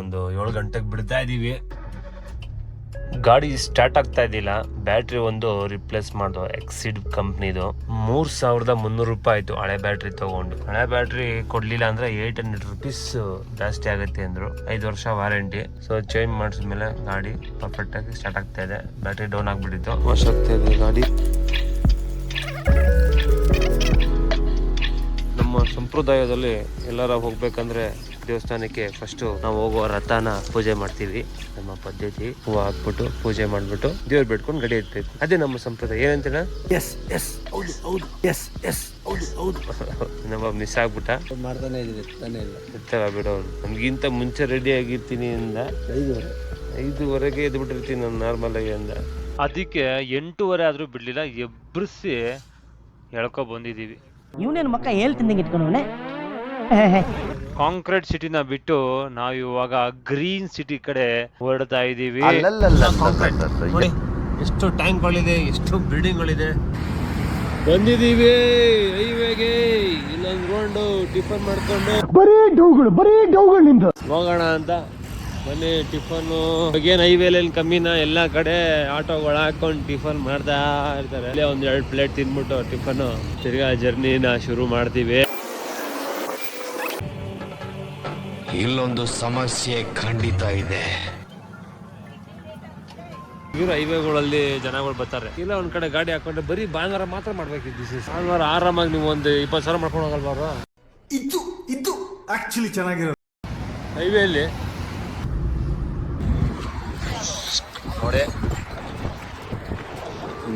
ಒಂದು 7 ಗಂಟೆಗೆ ಬಿಡ್ತಾ ಇದೀವಿ. ಗಾಡಿ ಸ್ಟಾರ್ಟ್ ಆಗ್ತಾ ಇದ್ದಿಲ್ಲ. ಬ್ಯಾಟ್ರಿ ಒಂದು ರಿಪ್ಲೇಸ್ ಮಾಡ್ದು ಎಕ್ಸಿಡ್ ಕಂಪ್ನಿದು. 3300 ರೂಪಾಯಿ ಆಯ್ತು ಹಳೆ ಬ್ಯಾಟ್ರಿ ತಗೊಂಡು. ಹಳೆ ಬ್ಯಾಟ್ರಿ ಕೊಡ್ಲಿಲ್ಲ ಅಂದ್ರೆ 800 ರುಪೀಸ್ ಜಾಸ್ತಿ ಆಗುತ್ತೆ ಅಂದ್ರು. 5 ವರ್ಷ ವಾರಂಟಿ. ಸೊ ಚೇಂಜ್ ಮಾಡಿದ್ಮೇಲೆ ಗಾಡಿ ಪರ್ಫೆಕ್ಟ್ ಆಗಿ ಸ್ಟಾರ್ಟ್ ಆಗ್ತಾ ಇದೆ. ಬ್ಯಾಟ್ರಿ ಡೌನ್ ಆಗ್ಬಿಟ್ಟಿತ್ತು, ವಾಶ್ ಆಗ್ತಾ ಇದೆ ಗಾಡಿ. ನಮ್ಮ ಸಂಪ್ರದಾಯದಲ್ಲಿ ಎಲ್ಲಾರ ಹೋಗ್ಬೇಕಂದ್ರೆ ದೇವಸ್ಥಾನಕ್ಕೆ ಫಸ್ಟ್ ನಾವು ಹೋಗುವ ರಥನ ಪೂಜೆ ಮಾಡ್ತೀವಿ. ನಮ್ಮ ಪದ್ಧತಿ ಹೂವು ಹಾಕ್ಬಿಟ್ಟು ಪೂಜೆ ಮಾಡ್ಬಿಟ್ಟು ದೇವ್ರ ಬಿಟ್ಕೊಂಡು ಗಡಿ ಎತ್ಬೇಕು. ಅದೇ ನಮ್ಮ ಸಂಪ್ರದಾಯ. ಏನಂತೀರ? ನಮ್ಮ ಮಿಸ್ ಆಗ್ಬಿಟ್ಟ ಮಾಡ್ತಾನೆ ಇದೀನಿ ಎತ್ತಲ್ಲ ಬಿಡೋನು. ನಮ್ಗಿಂತ ಮುಂಚೆ ರೆಡಿ ಆಗಿರ್ತೀನಿ ಅಂದ. 5:30ಗೆ ಎದ್ದು ಬಿಟ್ಟಿರ್ತೀನಿ ನಾನು ನಾರ್ಮಲ್ ಆಗಿ ಅಂದ. ಅದಕ್ಕೆ 8:30 ಆದ್ರೂ ಬಿಡ್ಲಿಲ್ಲ, ಎಬ್ರಿಸಿ ಹೇಳ್ಕೊ ಬಂದಿದೀವಿ. ಇವನೇನು ಮಕ್ಕ ಹೇಳ್ತಿದ್ದಂಗೆ ಇಟ್ಕೊಂಡವನೆ. ಕಾಂಕ್ರೀಟ್ ಸಿಟಿನ ಬಿಟ್ಟು ನಾವು ಇವಾಗ ಗ್ರೀನ್ ಸಿಟಿ ಕಡೆ ಹೊರಡ್ತಾ ಇದೀವಿ. ನೋಡಿ ಎಷ್ಟು ಟ್ಯಾಂಕ್ಗಳಿದೆ, ಎಷ್ಟು ಬಿಲ್ಡಿಂಗ್ಗಳಿದೆ. ಬಂದಿದೀವಿ ಹೈವೇಗೆ. ಇಲ್ಲೊಂದು ರೌಂಡು ಟಿಫನ್ ಮಾಡ್ಕೊಂಡು ಬರೀ ಡೌಗಳು ನಿಮ್ದು ಹೋಗೋಣ ಅಂತ ಬನ್ನಿ. ಟಿಫನ್ನು ಏನ್ ಹೈವೇಲಿ ಕಮ್ಮಿನ, ಎಲ್ಲ ಕಡೆ ಆಟೋಗಳು ಹಾಕೊಂಡು ಟಿಫನ್ ಮಾಡ್ತಾ ಇರ್ತಾರೆ. ಇಲ್ಲೇ 1-2 ಪ್ಲೇಟ್ ತಿನ್ಬಿಟ್ಟು ಟಿಫನ್ ತಿರ್ಗಾ ಜರ್ನಿನ ಶುರು ಮಾಡ್ತೀವಿ. ಇಲ್ಲೊಂದು ಸಮಸ್ಯೆ ಖಂಡಿತ ಇದೆ. ಇವರು ಹೈವೇಗಳಲ್ಲಿ ಜನಗಳು ಬರ್ತಾರೆ. ಇಲ್ಲ ಒಂದ್ ಕಡೆ ಗಾಡಿ ಹಾಕೊಂಡ್ರೆ ಬರೀ ಭಾನುವಾರ ಮಾತ್ರ ಮಾಡ್ಬೇಕಿದ್ದು. ಭಾನುವಾರ ಆರಾಮಾಗಿ ನೀವು ಒಂದು 20,000 ಮಾಡ್ಕೊಂಡು ಹೋಗಲ್ವಾರು. ಇದು ಆಕ್ಚುಲಿ ಚೆನ್ನಾಗಿರೋದು ಹೈವೇಲಿ ನೋಡಿ.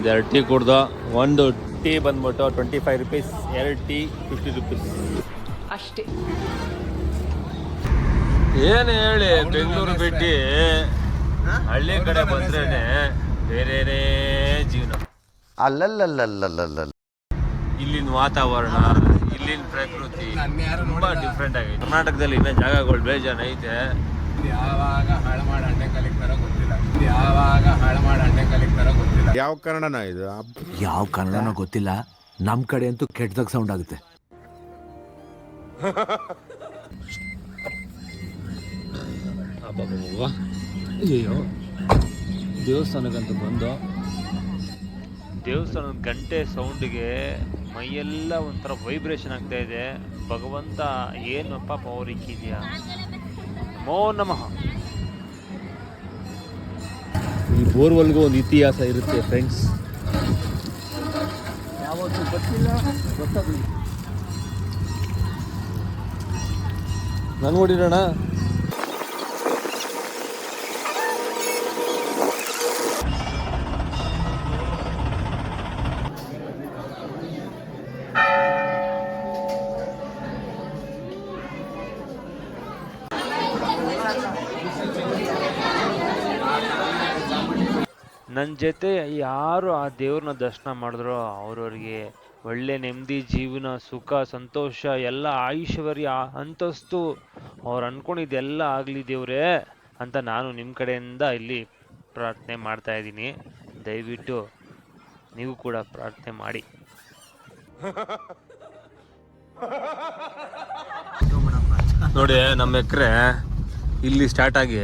2 ಟೀ ಕುಡ್ದು, ಒಂದು ಟೀ ಬಂದ್ಬಿಟ್ಟು 25 ರುಪೀಸ್, 2 ಟೀ 50 ರುಪೀಸ್ ಅಷ್ಟೇ. ಏನು ಹೇಳಿ, ಬೆಂಗಳೂರು ಬಿಟ್ಟು ಹಳ್ಳಿ ಕಡೆ ಬಂದ್ರೇನೆ ಬೇರೆ ಜೀವನ. ಅಲ್ಲಲ್ಲಲ್ಲಲ್ಲಲ್ಲ ಇಲ್ಲಿನ ವಾತಾವರಣ, ಇಲ್ಲಿನ ಪ್ರಕೃತಿ ತುಂಬಾ ಡಿಫ್ರೆಂಟ್ ಆಗಿದೆ. ಕರ್ನಾಟಕದಲ್ಲಿ ಇನ್ನೂ ಜಾಗಗಳು ಬೇಜಾನ್ ಐತೆ. ಯಾವಾಗ ಹಾಳು ಮಾಡಿ ಅಣ್ಣೆ ಕಲಿಕ್ತಾರೋ ಗೊತ್ತಿಲ್ಲ. ಯಾವ ಕನ್ನಡನ ಇದು? ಯಾವ ಕನ್ನಡನೋ ಗೊತ್ತಿಲ್ಲ. ನಮ್ ಕಡೆ ಅಂತೂ ಕೆಟ್ಟದಾಗ ಸೌಂಡ್ ಆಗುತ್ತೆ. ಅಯ್ಯೋ, ದೇವಸ್ಥಾನಕ್ಕಂತ ಬಂದು ದೇವಸ್ಥಾನದ ಗಂಟೆ ಸೌಂಡ್ಗೆ ಮೈಯೆಲ್ಲ ಒಂಥರ ವೈಬ್ರೇಷನ್ ಆಗ್ತಾ ಇದೆ. ಭಗವಂತ ಏನಪ್ಪ ಪವರ್ ಇಕ್ಕಿದ್ಯಾ. ನಮೋ ನಮಃ. ಈ ಬೋರ್ವೆಲ್ಗೂ ಒಂದು ಇತಿಹಾಸ ಇರುತ್ತೆ ಫ್ರೆಂಡ್ಸ್. ಯಾವತ್ತೂ ಗೊತ್ತಿಲ್ಲ, ಗೊತ್ತಾಗಲಿ. ನಾನು ನೋಡಿರೋಣ. ನನ್ನ ಜೊತೆ ಯಾರು ಆ ದೇವ್ರನ್ನ ದರ್ಶನ ಮಾಡಿದ್ರೋ ಅವ್ರವ್ರಿಗೆ ಒಳ್ಳೆ ನೆಮ್ಮದಿ ಜೀವನ, ಸುಖ, ಸಂತೋಷ, ಎಲ್ಲ ಐಶ್ವರ್ಯ, ಅಂತಸ್ತು ಅವ್ರು ಅನ್ಕೊಂಡಿದ್ದೆಲ್ಲ ಆಗಲಿ ದೇವ್ರೇ ಅಂತ ನಾನು ನಿಮ್ಮ ಕಡೆಯಿಂದ ಇಲ್ಲಿ ಪ್ರಾರ್ಥನೆ ಮಾಡ್ತಾ ಇದ್ದೀನಿ. ದಯವಿಟ್ಟು ನೀವು ಕೂಡ ಪ್ರಾರ್ಥನೆ ಮಾಡಿ. ನೋಡಿ ನಮ್ಮ ಎಕರೆ ಇಲ್ಲಿ ಸ್ಟಾರ್ಟ್ ಆಗಿ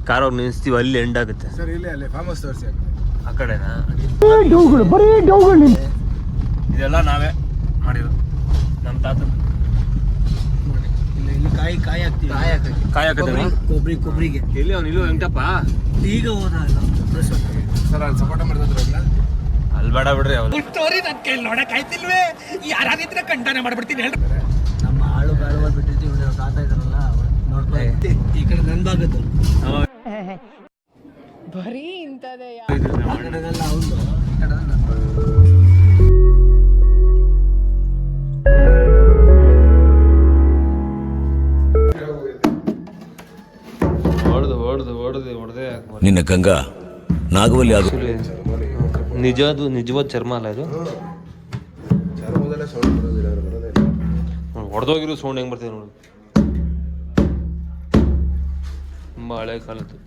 ಕಾರ್ ಹೋಗಿ ನಿಲ್ಲಿಸ್ತೀವಿ, ಅಲ್ಲಿ ಎಂಡ್ ಆಗುತ್ತೆ. ಸರ್ ಇಲ್ಲಿ ಫಾರ್ಮ್ ಹೌಸ್ ತೋರಿಸಿ. ಆ ಕಡೆನಾ? ಬರೀ ಡೌಗಳು ಇದೆಲ್ಲ ನಾವೇ ಮಾಡಿರೋದು. ನಮ್ಮ ತಾತ ಇಲ್ಲಿ ಕಾಯಿ ಹಾಕ್ತೀವಿ. ಕಾಯಿ ಹಾಕಿದ್ರೆ ಕೊಬ್ಬರಿಗೆ ಎಲ್ಲಿ ಅವ್ನು ಇಲ್ಲೋ ವೆಂಕಟಪ್ಪ ಈಗ ಹೋದ ಸರ್ ಅಲ್ಲಿ ಸಪೋರ್ಟ್ ಮಾಡ್ತಿದ್ರಲ್ಲ ಅಲ್ಲಿ ಬೇಡ ಬಿಡ್ರಿ. ಅವ್ರು ನಮ್ಮ ಆಳು ಬಾಳುವ ಬಿಟ್ಟಿರ್ತೀವಿ. ತಾತ ಇದ್ರಲ್ಲ ನೋಡ್ಕೊ. ಈ ಕಡೆ ನನ್ನ ಭಾಗದ್ದು ಬರೀ ಇಂಥದೇ. ಆ ಕಡೆದೆಲ್ಲ ಅವ್ನು, ಈ ಕಡೆ ಹೊಡೆದೆ. ನಿನ್ನ ಗಂಗಾ ನಾಗವಲ್ಲಿ ಅದು ನಿಜವಾದ ಚರ್ಮ ಅಲ್ಲ ಇದು. ಹೊಡೆದೋಗಿರೋ ಸೌಂಡ್ ಹೆಂಗ್ ಬರ್ತದೆ ನೋಡಿ. ತುಂಬಾ ಹಳೆ ಕಾಲದ್ದು.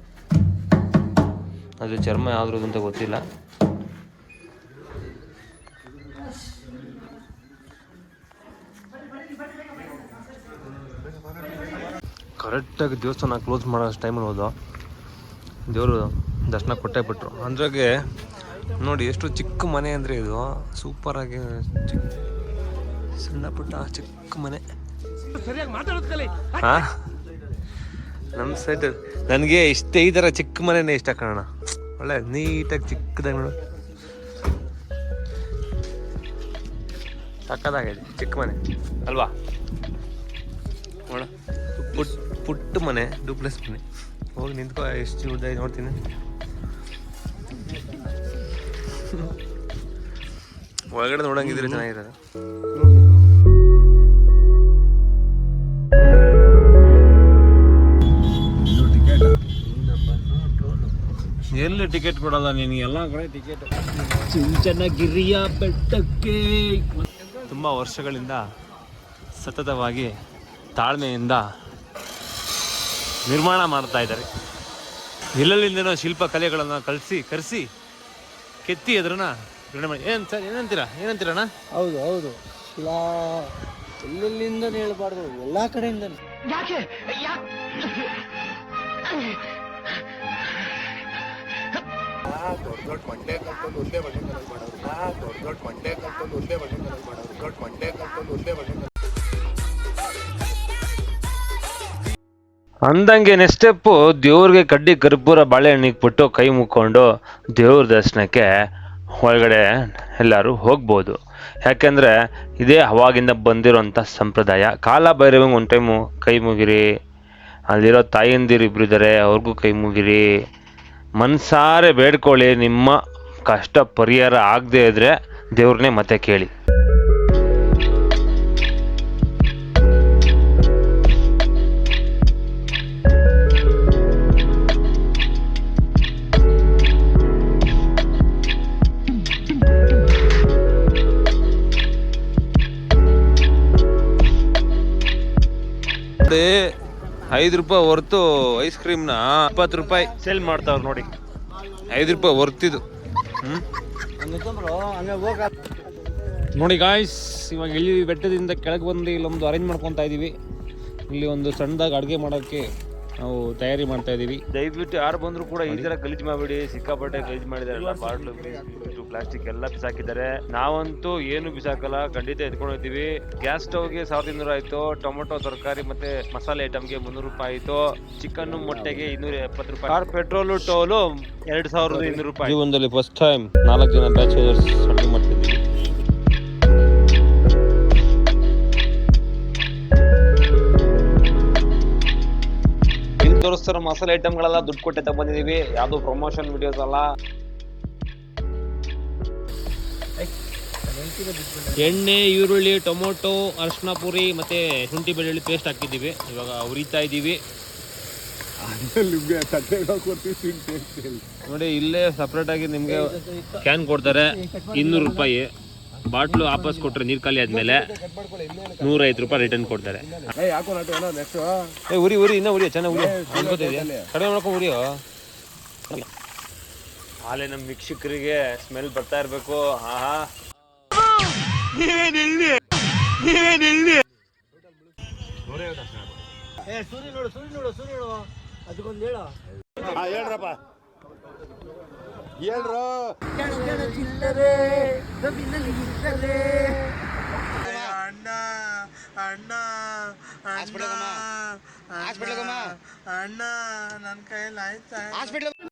ಅದ್ರ ಚರ್ಮ ಯಾವ್ದು ಅಂತ ಗೊತ್ತಿಲ್ಲ. ಕರೆಕ್ಟಾಗಿ ದೇವಸ್ಥಾನ ಕ್ಲೋಸ್ ಮಾಡೋ ಟೈಮಲ್ಲಿ ಹೋದ ದೇವರು ದರ್ಶನ ಕೊಟ್ಟೇ ಬಿಟ್ರು. ಅಂದ್ರಾಗೆ ನೋಡಿ ಎಷ್ಟು ಚಿಕ್ಕ ಮನೆ ಅಂದರೆ ಇದು ಸೂಪರಾಗಿ ಸಣ್ಣ ಪುಟ್ಟ ಚಿಕ್ಕ ಮನೆ. ಹಾಂ ನಮ್ಮ ಸೈಡ್ ನನಗೆ ಇಷ್ಟೇ ಈ ಥರ ಚಿಕ್ಕ ಮನೆನೇ ಇಷ್ಟ ಕಾಣೋಣ. ಒಳ್ಳೆ ನೀಟಾಗಿ ಚಿಕ್ಕದಾಗಿ ನೋಡು, ಸಕ್ಕದಾಗಿದೆ ಚಿಕ್ಕ ಮನೆ ಅಲ್ವಾ? ನೋಡ ಪುಟ್ಟ ಮನೆ, ಡೂಪ್ಲೆಕ್ಸ್ ಮನೆ. ಹೋಗಿ ನಿಂತ್ಕೊ, ಎಷ್ಟು ಉದ್ದ ನೋಡ್ತೀನಿ. ಒಳಗಡೆ ನೋಡಂಗಿದ್ರೆ ಚೆನ್ನಾಗಿರೋದು. ಎಲ್ಲಿ ಟಿಕೆಟ್ ಕೊಡಲ್ಲ ನಿನಗೆ, ಎಲ್ಲ ಕಡೆ ಟಿಕೆಟ್. ಚುಂಚನಗಿರಿಯ ಬೆಟ್ಟಕ್ಕೆ ತುಂಬ ವರ್ಷಗಳಿಂದ ಸತತವಾಗಿ ತಾಳ್ಮೆಯಿಂದ ನಿರ್ಮಾಣ ಮಾಡ್ತಾ ಇದ್ದಾರೆ. ಎಲ್ಲೆಲ್ಲಿಂದನೋ ಶಿಲ್ಪ ಕಲೆಗಳನ್ನು ಕರೆಸಿ ಕೆತ್ತಿ ಅದನ್ನ ನಿರ್ಮಾಣ ಮಾಡಿ. ಏನು ಸರ್ ಏನಂತೀರಣ್ಣ? ಹೌದು ಹೌದು, ಶಿಲಾ ಎಲ್ಲೆಲ್ಲಿಂದನೇ ಹೇಳ್ಬಾರ್ದು, ಎಲ್ಲಾ ಕಡೆಯಿಂದನೇ. ಅಂದಂಗೆ ನೆಕ್ಸ್ಟ್ ಸ್ಟೆಪ್ಪು ದೇವ್ರಿಗೆ ಕಡ್ಡಿ ಕರ್ಪೂರ ಬಾಳೆಹಣ್ಣು ಇಕ್ಬಿಟ್ಟು ಕೈ ಮುಕ್ಕೊಂಡು ದೇವ್ರ ದರ್ಶನಕ್ಕೆ ಒಳಗಡೆ ಎಲ್ಲರೂ ಹೋಗ್ಬೋದು. ಯಾಕೆಂದರೆ ಇದೇ ಅವಾಗಿಂದ ಬಂದಿರೋಂಥ ಸಂಪ್ರದಾಯ. ಕಾಲ ಭೈರವಂಗೆ ಒಂದು ಟೈಮು ಕೈ ಮುಗಿರಿ, ಅಲ್ಲಿರೋ ತಾಯಂದಿರು ಇಬ್ಬರು ಇದ್ದಾರೆ ಅವ್ರಿಗೂ ಕೈ ಮುಗಿರಿ, ಮನ್ಸಾರೆ ಬೇಡ್ಕೊಳ್ಳಿ. ನಿಮ್ಮ ಕಷ್ಟ ಪರಿಹಾರ ಆಗದೆ ಇದ್ದರೆ ದೇವ್ರನ್ನೇ ಮತ್ತೆ ಕೇಳಿ. ₹5 ಹೊರ್ತು ಐಸ್ ಕ್ರೀಮ್ನ ₹20 ಸೇಲ್ ಮಾಡ್ತಾವ್ರು ನೋಡಿ. ₹5 ವರ್ತಿದು. ನೋಡಿ ಗಾಯ್ಸ್, ಇವಾಗ ಇಲ್ಲಿ ಬೆಟ್ಟದಿಂದ ಕೆಳಗೆ ಬಂದು ಇಲ್ಲೊಂದು ಅರೇಂಜ್ ಮಾಡ್ಕೊತಾ ಇದೀವಿ. ಇಲ್ಲಿ ಒಂದು ಸಣ್ಣದಾಗಿ ಅಡುಗೆ ಮಾಡೋಕ್ಕೆ ನಾವು ತಯಾರಿ ಮಾಡ್ತಾ ಇದೀವಿ. ದಯವಿಟ್ಟು ಯಾರು ಬಂದರೂ ಕೂಡ ಈ ಥರ ಗಲೀಜು ಮಾಡಬೇಡಿ. ಸಿಕ್ಕಾಪಟ್ಟೆ ಗಲೀಜು ಮಾಡಿದಾರಲ್ಲ, ಬಾಟ್ಲು ಪ್ಲಾಸ್ಟಿಕ್ ಎಲ್ಲ ಬಿಸಾಕಿದ್ದಾರೆ. ನಾವಂತೂ ಏನು ಬಿಸಾಕಲ್ಲ, ಖಂಡಿತ ಎತ್ಕೊಂಡು ಹೋಗ್ತೀವಿ. ಗ್ಯಾಸ್ ಸ್ಟವ್ಗೆ ₹1200 ಆಯಿತು, ಟೊಮೊಟೊ ತರಕಾರಿ ಮತ್ತೆ ಮಸಾಲೆ ಐಟಮ್ಗೆ ₹300 ಆಯಿತು, ಚಿಕನ್ನು ಮೊಟ್ಟೆಗೆ ₹270, ಕಾರ್ ಪೆಟ್ರೋಲು ಟೋಲು ₹2200. ಜೀವನದಲ್ಲಿ ಫಸ್ಟ್ ಟೈಮ್ 4 ಜನ ಬ್ಯಾಚುಲರ್ಸ್ ಅಡುಗೆ ಮಾಡ್ತಿದ್ದೀವಿ. ಇಲ್ಲಿ ತೋರಿಸ್ತಾರೋ ಮಸಾಲೆ ಐಟಮ್ಗಳೆಲ್ಲ ದುಡ್ಡು ಕೊಟ್ಟೆ ತಗೊಂಡಿದೀವಿ, ಯಾವ್ದು ಪ್ರಮೋಷನ್ ವಿಡಿಯೋಸ್ ಅಲ್ಲ. ಎಣ್ಣೆ, ಈರುಳ್ಳಿ, ಟೊಮೊಟೊ, ಅರಿಶಿನ ಪುರಿ ಮತ್ತೆ ಶುಂಠಿ ಬೆಳ್ಳುಳ್ಳಿ ಪೇಸ್ಟ್ ಹಾಕಿದ್ದೀವಿ. ಇವಾಗ ಉರಿತಾ ಇದ್ದೀವಿ. ನೋಡಿ ಇಲ್ಲೇ ಸಪ್ರೇಟ್ ಆಗಿ ನಿಮ್ಗೆ ಕ್ಯಾನ್ ಕೊಡ್ತಾರೆ, ₹200. ಬಾಟ್ಲು ವಾಪಸ್ ಕೊಟ್ರೆ ನೀರು ಖಾಲಿ ಆದ್ಮೇಲೆ ₹105 ರಿಟರ್ನ್ ಕೊಡ್ತಾರೆ. ಉರಿ ಇನ್ನ ಉರಿ ಚೆನ್ನಾಗಿ ಉರಿ ಅನ್ಕೋತಿದ್ಯಾ, ಕಡಿಮೆ ಮಾಡ್ಕೊಂಡು ಉರಿಯೋ. ಹಾಲೆ ನಮ್ಮ ವೀಕ್ಷಕರಿಗೆ ಸ್ಮೆಲ್ ಬರ್ತಾ ಇರ್ಬೇಕು. ಆಹಾ, ಸೂರ್ಯ ನೋಡು ಅದಕ್ಕೊಂದು ಹೇಳ. ಹೇಳ್ರಪ್ಪ, ಅಣ್ಣ ನನ್ನ ಕೈಯಲ್ಲಿ ಆಯ್ತಾ